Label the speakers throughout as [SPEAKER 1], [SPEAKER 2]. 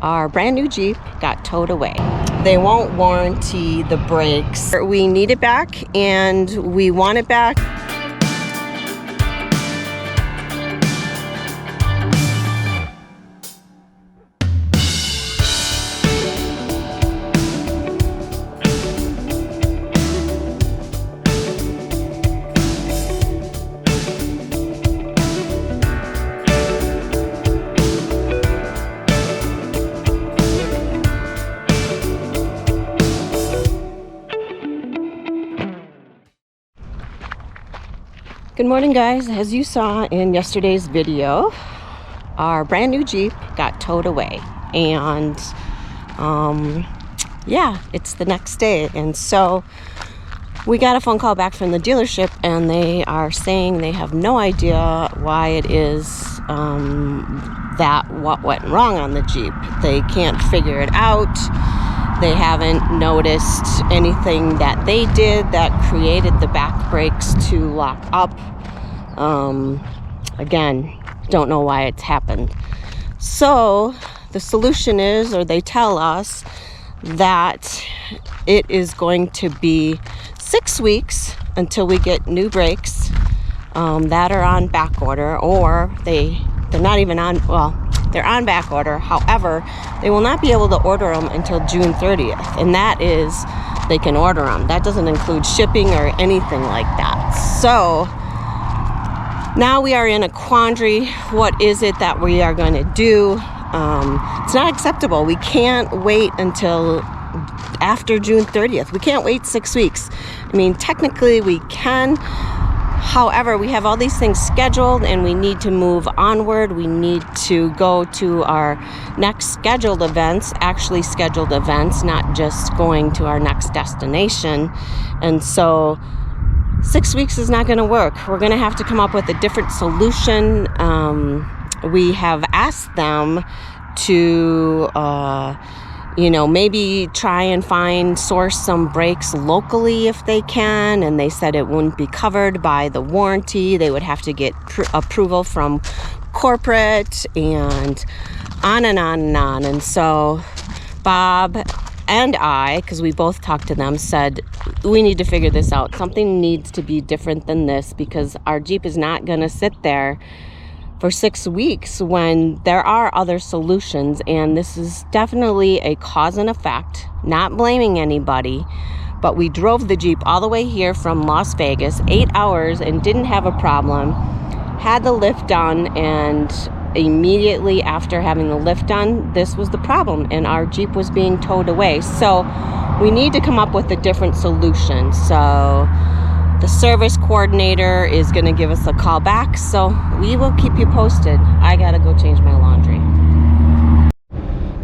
[SPEAKER 1] Our brand new Jeep got towed away. They won't warranty the brakes. We need it back and we want it back. Good morning, guys. As you saw in yesterday's video, our brand new Jeep got towed away, and yeah, it's the next day. And so we got a phone call back from the dealership, and they are saying they have no idea why it is that what went wrong on the Jeep. They can't figure it out. They haven't noticed anything that they did that created the back brakes to lock up. Again, don't know why it's happened. So the solution is, or they tell us, that it is going to be 6 weeks until we get new brakes that are on back order, or they're not even on, well, they're on back order. However, they will not be able to order them until June 30th. And that is, they can order them. That doesn't include shipping or anything like that. So now we are in a quandary. What is it that we are going to do? It's not acceptable. We can't wait until after June 30th. We can't wait 6 weeks. I mean, technically we can. However, we have all these things scheduled and we need to move onward. We need to go to our next scheduled events, actually scheduled events, not just going to our next destination. And so 6 weeks is not going to work. We're going to have to come up with a different solution. We have asked them to maybe try and source some brakes locally if they can. And they said it wouldn't be covered by the warranty. They would have to get approval from corporate, and on and on and on. And so Bob and I, because we both talked to them, said we need to figure this out. Something needs to be different than this, because our Jeep is not going to sit there for 6 weeks when there are other solutions. And this is definitely a cause and effect, not blaming anybody, but we drove the Jeep all the way here from Las Vegas, 8 hours, and didn't have a problem. Had the lift done, and immediately after having the lift done, this was the problem, and our Jeep was being towed away. So we need to come up with a different solution. So the service coordinator is going to give us a call back, so we will keep you posted. I gotta go change my laundry.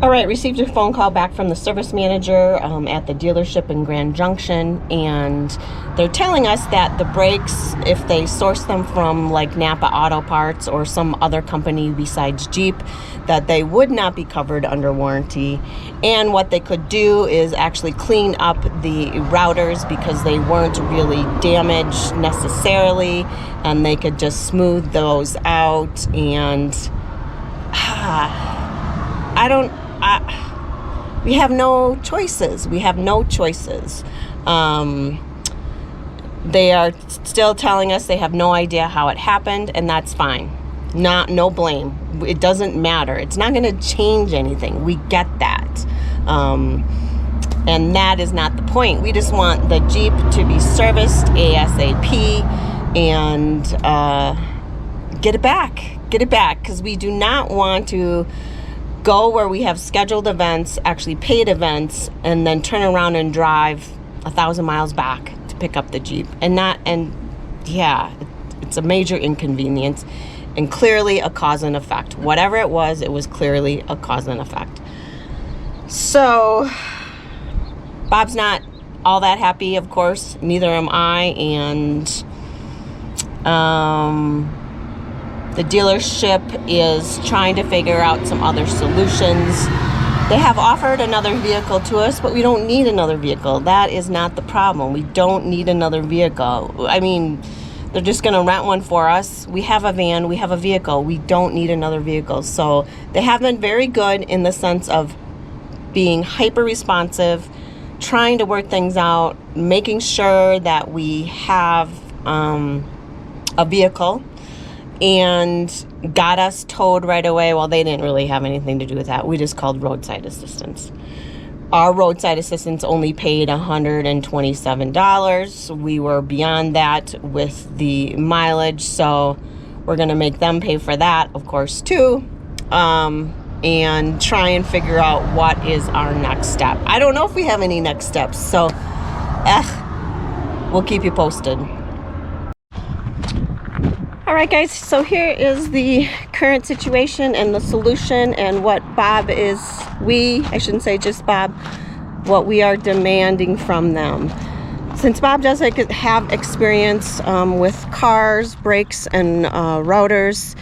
[SPEAKER 1] All right, received a phone call back from the service manager at the dealership in Grand Junction, and they're telling us that the brakes, if they source them from like Napa Auto Parts or some other company besides Jeep, that they would not be covered under warranty. And what they could do is actually clean up the routers, because they weren't really damaged necessarily, and they could just smooth those out. And we have no choices. We have no choices. They are still telling us they have no idea how it happened, and that's fine. No blame. It doesn't matter. It's not going to change anything. We get that. And that is not the point. We just want the Jeep to be serviced ASAP and get it back. Get it back, because we do not want to go where we have scheduled events, actually paid events, and then turn around and drive 1,000 miles back to pick up the Jeep. It's a major inconvenience, and clearly a cause and effect. Whatever it was clearly a cause and effect. So Bob's not all that happy, of course. Neither am I. And the dealership is trying to figure out some other solutions. They have offered another vehicle to us, but we don't need another vehicle. That is not the problem. We don't need another vehicle. I mean, They're just going to rent one for us. We have a van, we have a vehicle. We don't need another vehicle. So they have been very good in the sense of being hyper responsive, trying to work things out, making sure that we have a vehicle, and got us towed right away. Well, they didn't really have anything to do with that. We just called roadside assistance. Our roadside assistance only paid $127. We were beyond that with the mileage, so we're going to make them pay for that, of course, too, and try and figure out what is our next step. I don't know if we have any next steps, so we'll keep you posted. All right, guys, so here is the current situation and the solution and what Bob is, I shouldn't say just Bob, what we are demanding from them. Since Bob does have experience with cars, brakes, and routers,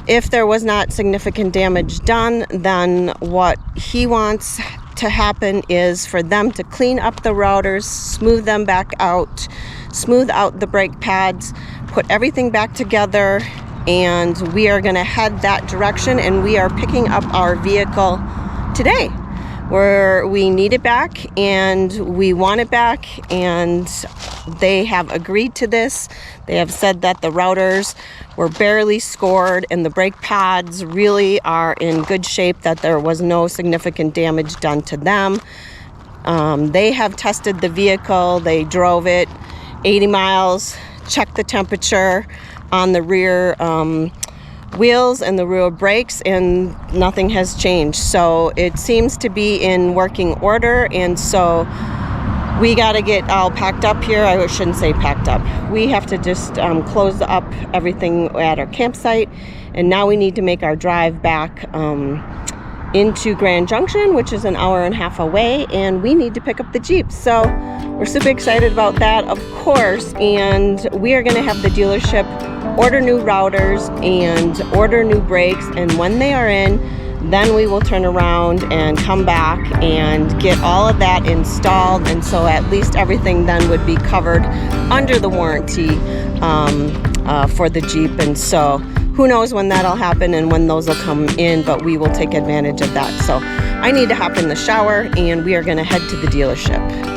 [SPEAKER 1] if there was not significant damage done, then what he wants to happen is for them to clean up the routers, smooth them back out, smooth out the brake pads, put everything back together, and we are going to head that direction, and we are picking up our vehicle today, where we need it back and we want it back, and they have agreed to this. They have said that the routers were barely scored and the brake pads really are in good shape, that there was no significant damage done to them. They have tested the vehicle. They drove it 80 miles, checked the temperature on the rear wheels and the rear brakes, and nothing has changed. So it seems to be in working order, and so we got to get all packed up here. I shouldn't say packed up. We have to just close up everything at our campsite, and now we need to make our drive back into Grand Junction, which is an hour and a half away, and we need to pick up the Jeep. So we're super excited about that, of course, and we are going to have the dealership order new routers and order new brakes, and when they are in, then we will turn around and come back and get all of that installed, and so at least everything then would be covered under the warranty for the Jeep. And so who knows when that'll happen and when those will come in, but we will take advantage of that. So I need to hop in the shower, and we are going to head to the dealership.